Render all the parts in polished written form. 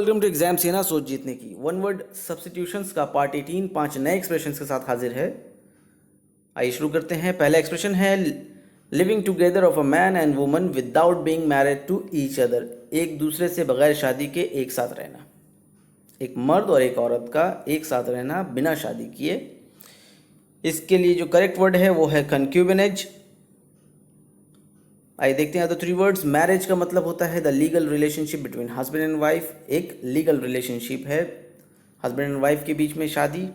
Welcome to exam सेना सोच जीतने की। वन वर्ड सब्स्टिट्यूशंस का पार्ट 18 5 नए एक्सप्रेशंस के साथ हाजिर है। आइए शुरू करते हैं। पहला एक्सप्रेशन है living together of a man and woman without being married to each other. एक दूसरे से बगैर शादी के एक साथ रहना। एक मर्द और एक औरत का एक साथ रहना बिना शादी किए। इसके लिए जो करेक्ट वर्ड है वो है कंक्यूबिनेज। आइए देखते हैं। तो 3 वर्ड्स। मैरिज का मतलब होता है the legal relationship between husband and wife. एक लीगल रिलेशनशिप है हस्बैंड एंड वाइफ के बीच में शादी।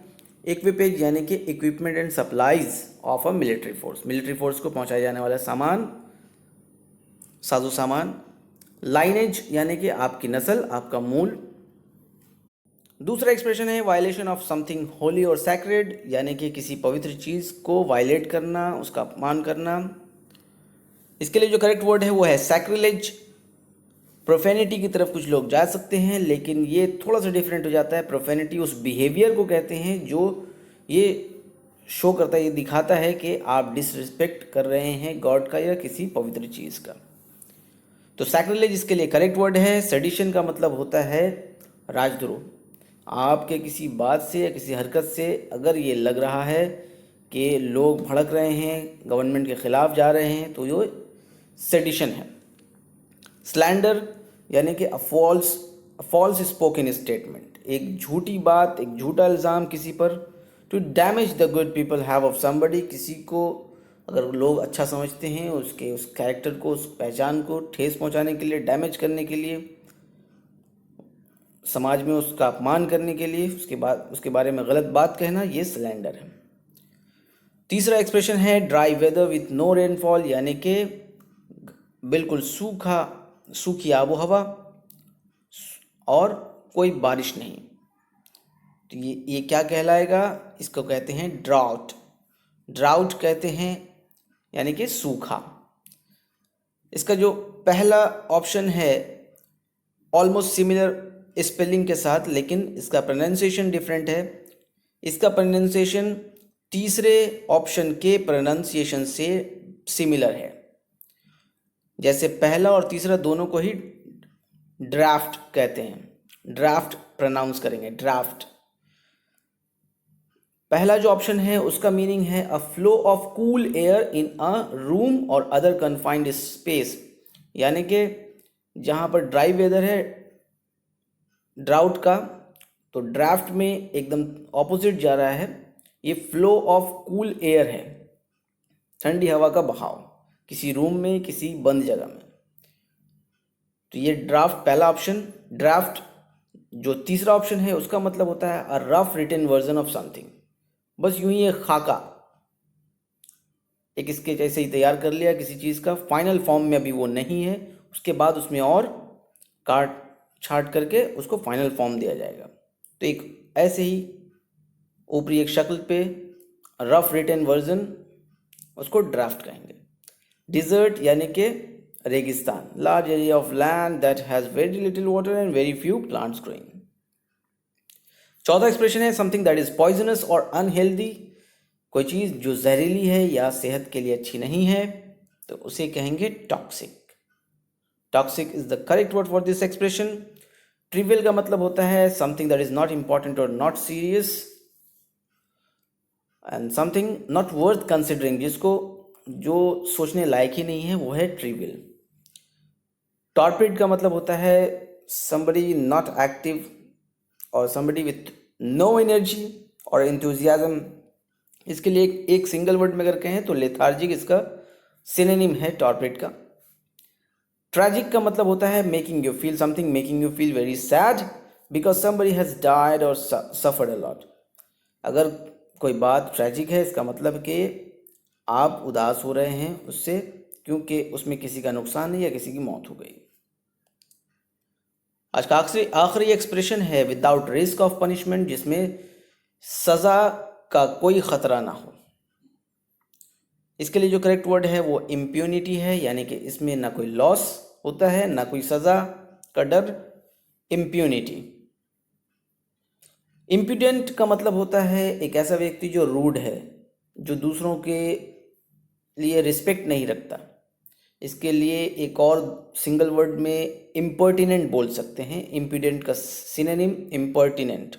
इक्विपेज यानी कि equipment and supplies of a military force. Military force को पहुंचाया जाने वाला सामान, साजो सामान। लाइनेज यानी कि आपकी नस्ल, आपका मूल। दूसरा एक्सप्रेशन है वायलेशन ऑफ समथिंग होली और सैक्रेड, यानी कि किसी पवित्र चीज़ को वायलेट करना, उसका अपमान करना। इसके लिए जो करेक्ट वर्ड है वो है सैक्रिलेज। प्रोफेनिटी की तरफ कुछ लोग जा सकते हैं, लेकिन ये थोड़ा सा डिफरेंट हो जाता है। प्रोफेनिटी उस बिहेवियर को कहते हैं जो ये शो करता है, ये दिखाता है कि आप डिसरिस्पेक्ट कर रहे हैं गॉड का या किसी पवित्र चीज़ का। तो सैक्रिलेज इसके लिए करेक्ट वर्ड है। सेडिशन का मतलब होता है राजद्रोह। आपके किसी बात से या किसी हरकत से अगर ये लग रहा है कि लोग भड़क रहे हैं, गवर्नमेंट के ख़िलाफ़ जा रहे हैं, तो ये सेडिशन है। स्लैंडर यानी कि फॉल्स स्पोकन स्टेटमेंट, एक झूठी बात, एक झूठा इल्ज़ाम किसी पर। To damage the good people have of somebody, किसी को अगर लोग अच्छा समझते हैं उसके उस कैरेक्टर को, उस पहचान को ठेस पहुंचाने के लिए, डैमेज करने के लिए, समाज में उसका अपमान करने के लिए, उसके बारे में गलत बात कहना, ये स्लैंडर है। तीसरा एक्सप्रेशन है dry weather with no rainfall, यानी कि बिल्कुल सूखी आबो हवा और कोई बारिश नहीं। तो ये क्या कहलाएगा? इसको कहते हैं ड्राउट। ड्राउट कहते हैं यानी कि सूखा। इसका जो पहला ऑप्शन है ऑलमोस्ट सिमिलर स्पेलिंग के साथ, लेकिन इसका प्रोनाउंसिएशन डिफरेंट है। इसका प्रोनाउंसिएशन तीसरे ऑप्शन के प्रोनाउंसिएशन से सिमिलर है। जैसे पहला और तीसरा दोनों को ही ड्राफ्ट कहते हैं। ड्राफ्ट प्रोनाउंस करेंगे, ड्राफ्ट। पहला जो ऑप्शन है उसका मीनिंग है a flow of cool air in a room और अदर कन्फाइंड स्पेस, यानी कि जहाँ पर ड्राई वेदर है ड्राउट का, तो ड्राफ्ट में एकदम ऑपोजिट जा रहा है। ये फ्लो ऑफ कूल एयर है, ठंडी हवा का बहाव किसी रूम में, किसी बंद जगह में। तो ये ड्राफ्ट पहला ऑप्शन। ड्राफ्ट जो तीसरा ऑप्शन है उसका मतलब होता है a rough written version of something. बस यूं ही एक खाका, एक स्केच ऐसे ही तैयार कर लिया किसी चीज़ का, फाइनल फॉर्म में अभी वो नहीं है, उसके बाद उसमें और काट छाट करके उसको फाइनल फॉर्म दिया जाएगा। तो एक ऐसे ही ऊपरी एक शक्ल पे रफ रिटन वर्जन, उसको ड्राफ्ट कहेंगे। डिजर्ट यानी कि रेगिस्तान, large area of land that has very little water and very few plants growing. चौथा एक्सप्रेशन है समथिंग दैट इज पॉइजनस और अनहेल्दी, कोई चीज़ जो जहरीली है या सेहत के लिए अच्छी नहीं है, तो उसे कहेंगे toxic. Toxic is the correct word for this expression. Trivial का मतलब होता है something that is not important और not serious, and something not worth considering, जिसको जो सोचने लायक ही नहीं है वो है ट्रिवियल। टॉर्पिड का मतलब होता है somebody not active और somebody with no energy और enthusiasm। इसके लिए एक सिंगल वर्ड में अगर कहें तो लेथार्जिक इसका सिनोनिम है टॉर्पिड का। ट्रैजिक का मतलब होता है making you feel something, making you feel very sad because somebody has died or suffered a lot। अगर कोई बात ट्रैजिक है इसका मतलब कि आप उदास हो रहे हैं उससे, क्योंकि उसमें किसी का नुकसान है या किसी की मौत हो गई। आज का आखिरी एक्सप्रेशन है विदाउट रिस्क ऑफ पनिशमेंट, जिसमें सज़ा का कोई ख़तरा ना हो। इसके लिए जो करेक्ट वर्ड है वो इम्प्यूनिटी है, यानी कि इसमें ना कोई लॉस होता है ना कोई सज़ा का डर। इम्प्यूनिटी। इम्प्यूडेंट का मतलब होता है एक ऐसा व्यक्ति जो रूड है, जो दूसरों के लिए रिस्पेक्ट नहीं रखता, इसके लिए एक और सिंगल वर्ड में इम्पर्टिनेंट बोल सकते हैं, इम्पिडेंट का सिनोनिम इम्पर्टिनेंट।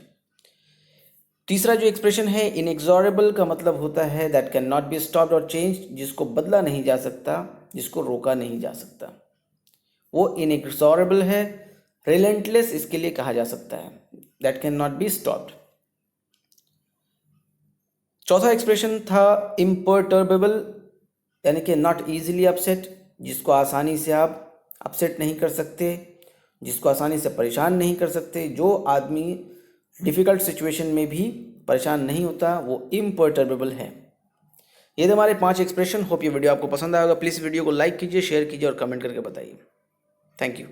तीसरा जो एक्सप्रेशन है इनएक्सोरेबल का मतलब होता है that can not be stopped और चेंज, जिसको बदला नहीं जा सकता, जिसको रोका नहीं जा सकता, वो इनएक्सोरेबल है। रिलेंटलेस इसके लिए कहा जा सकता है that can not be stopped. चौथा एक्सप्रेशन था इम्पर्टर्बेबल, यानी कि नॉट इजीली अपसेट, जिसको आसानी से आप अपसेट नहीं कर सकते, जिसको आसानी से परेशान नहीं कर सकते। जो आदमी डिफ़िकल्ट सिचुएशन में भी परेशान नहीं होता वो इम्पर्टर्बेबल है। ये थे हमारे 5 एक्सप्रेशन। होप ये वीडियो आपको पसंद आएगा। प्लीज़ वीडियो को लाइक कीजिए, शेयर कीजिए और कमेंट करके बताइए। Thank you.